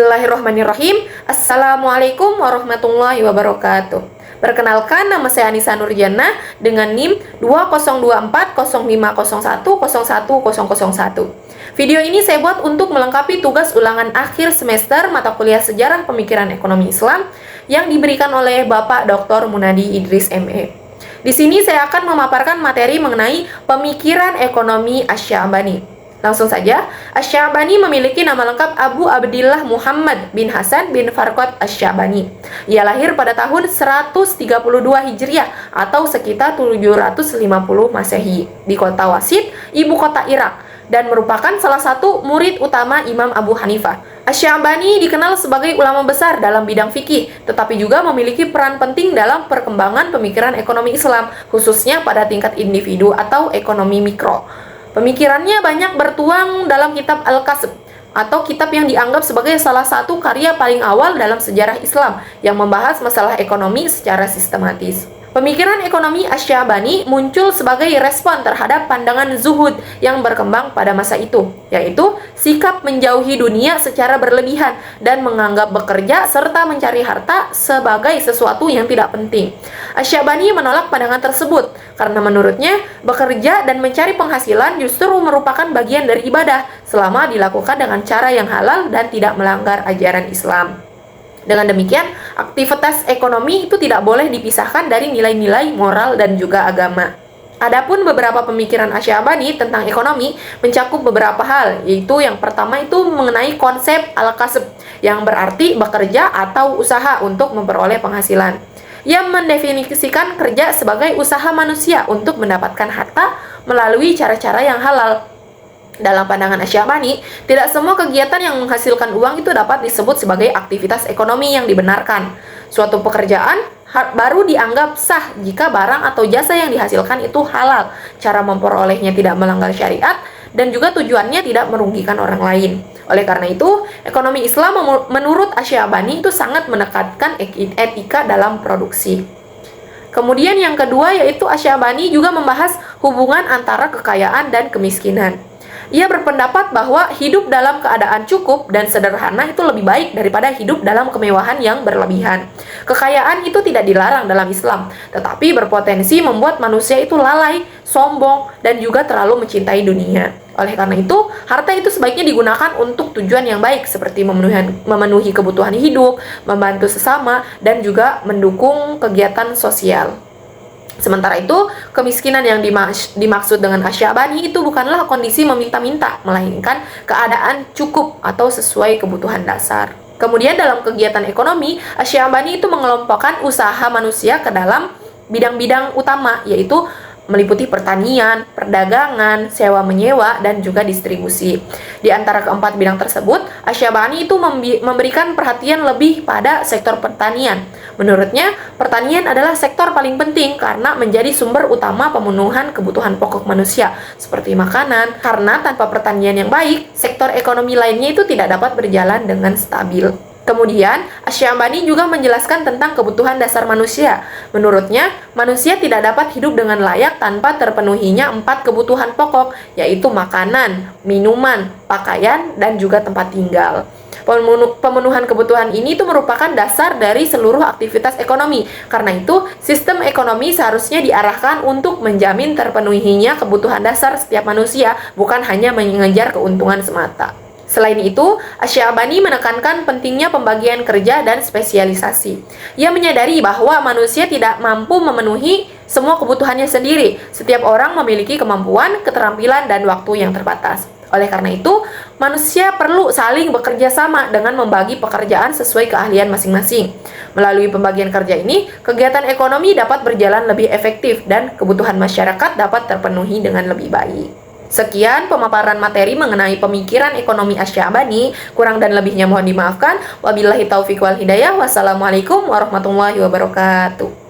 Bismillahirrahmanirrahim. Assalamualaikum warahmatullahi wabarakatuh. Perkenalkan, nama saya Anissa Nurjana dengan NIM 202405010101. Video ini saya buat untuk melengkapi tugas ulangan akhir semester mata kuliah Sejarah Pemikiran Ekonomi Islam yang diberikan oleh Bapak Dr. Munadi Idris ME. Di sini saya akan memaparkan materi mengenai pemikiran ekonomi Asy-Sya'bani. Langsung saja, Asy-Sya'bani memiliki nama lengkap Abu Abdillah Muhammad bin Hasan bin Farqad Asy-Sya'bani. Ia lahir pada tahun 132 Hijriah atau sekitar 750 Masehi di kota Wasit, ibu kota Irak, dan merupakan salah satu murid utama Imam Abu Hanifah. Asy-Sya'bani dikenal sebagai ulama besar dalam bidang fikih, tetapi juga memiliki peran penting dalam perkembangan pemikiran ekonomi Islam, khususnya pada tingkat individu atau ekonomi mikro. Pemikirannya banyak bertuang dalam kitab Al-Kasb, atau kitab yang dianggap sebagai salah satu karya paling awal dalam sejarah Islam yang membahas masalah ekonomi secara sistematis. Pemikiran ekonomi Asy-Sya'bani muncul sebagai respon terhadap pandangan zuhud yang berkembang pada masa itu, yaitu sikap menjauhi dunia secara berlebihan dan menganggap bekerja serta mencari harta sebagai sesuatu yang tidak penting. Asy-Sya'bani menolak pandangan tersebut karena menurutnya bekerja dan mencari penghasilan justru merupakan bagian dari ibadah selama dilakukan dengan cara yang halal dan tidak melanggar ajaran Islam. Dengan demikian, aktivitas ekonomi itu tidak boleh dipisahkan dari nilai-nilai moral dan juga agama. Adapun beberapa pemikiran Asy-Sya'bani tentang ekonomi mencakup beberapa hal, yaitu yang pertama itu mengenai konsep al-kasb, yang berarti bekerja atau usaha untuk memperoleh penghasilan. Ia mendefinisikan kerja sebagai usaha manusia untuk mendapatkan harta melalui cara-cara yang halal. Dalam pandangan Asy-Sya'bani, tidak semua kegiatan yang menghasilkan uang itu dapat disebut sebagai aktivitas ekonomi yang dibenarkan. Suatu pekerjaan baru dianggap sah jika barang atau jasa yang dihasilkan itu halal, cara memperolehnya tidak melanggar syariat, dan juga tujuannya tidak merugikan orang lain. Oleh karena itu, ekonomi Islam menurut Asy-Sya'bani itu sangat menekankan etika dalam produksi. Kemudian yang kedua yaitu Asy-Sya'bani juga membahas hubungan antara kekayaan dan kemiskinan. Ia berpendapat bahwa hidup dalam keadaan cukup dan sederhana itu lebih baik daripada hidup dalam kemewahan yang berlebihan. Kekayaan itu tidak dilarang dalam Islam, tetapi berpotensi membuat manusia itu lalai, sombong, dan juga terlalu mencintai dunia. Oleh karena itu, harta itu sebaiknya digunakan untuk tujuan yang baik seperti memenuhi kebutuhan hidup, membantu sesama, dan juga mendukung kegiatan sosial. Sementara itu, kemiskinan yang dimaksud dengan Asy-Sya'bani itu bukanlah kondisi meminta-minta, melainkan keadaan cukup atau sesuai kebutuhan dasar. Kemudian dalam kegiatan ekonomi, Asy-Sya'bani itu mengelompokkan usaha manusia ke dalam bidang-bidang utama, yaitu meliputi pertanian, perdagangan, sewa-menyewa, dan juga distribusi. Di antara keempat bidang tersebut, Asy-Sya'bani itu memberikan perhatian lebih pada sektor pertanian. Menurutnya, pertanian adalah sektor paling penting karena menjadi sumber utama pemenuhan kebutuhan pokok manusia, seperti makanan, karena tanpa pertanian yang baik, sektor ekonomi lainnya itu tidak dapat berjalan dengan stabil. Kemudian, Asy-Sya'bani juga menjelaskan tentang kebutuhan dasar manusia. Menurutnya, manusia tidak dapat hidup dengan layak tanpa terpenuhinya 4 kebutuhan pokok, yaitu makanan, minuman, pakaian, dan juga tempat tinggal. Pemenuhan kebutuhan ini itu merupakan dasar dari seluruh aktivitas ekonomi. Karena itu, sistem ekonomi seharusnya diarahkan untuk menjamin terpenuhinya kebutuhan dasar setiap manusia, bukan hanya mengejar keuntungan semata. Selain itu, Asy-Sya'bani menekankan pentingnya pembagian kerja dan spesialisasi. Ia menyadari bahwa manusia tidak mampu memenuhi semua kebutuhannya sendiri. Setiap orang memiliki kemampuan, keterampilan, dan waktu yang terbatas. Oleh karena itu, manusia perlu saling bekerja sama dengan membagi pekerjaan sesuai keahlian masing-masing. Melalui pembagian kerja ini, kegiatan ekonomi dapat berjalan lebih efektif dan kebutuhan masyarakat dapat terpenuhi dengan lebih baik. Sekian pemaparan materi mengenai pemikiran ekonomi Asy-Sya'bani. Kurang dan lebihnya mohon dimaafkan. Wabillahi taufiq wal hidayah. Wassalamualaikum warahmatullahi wabarakatuh.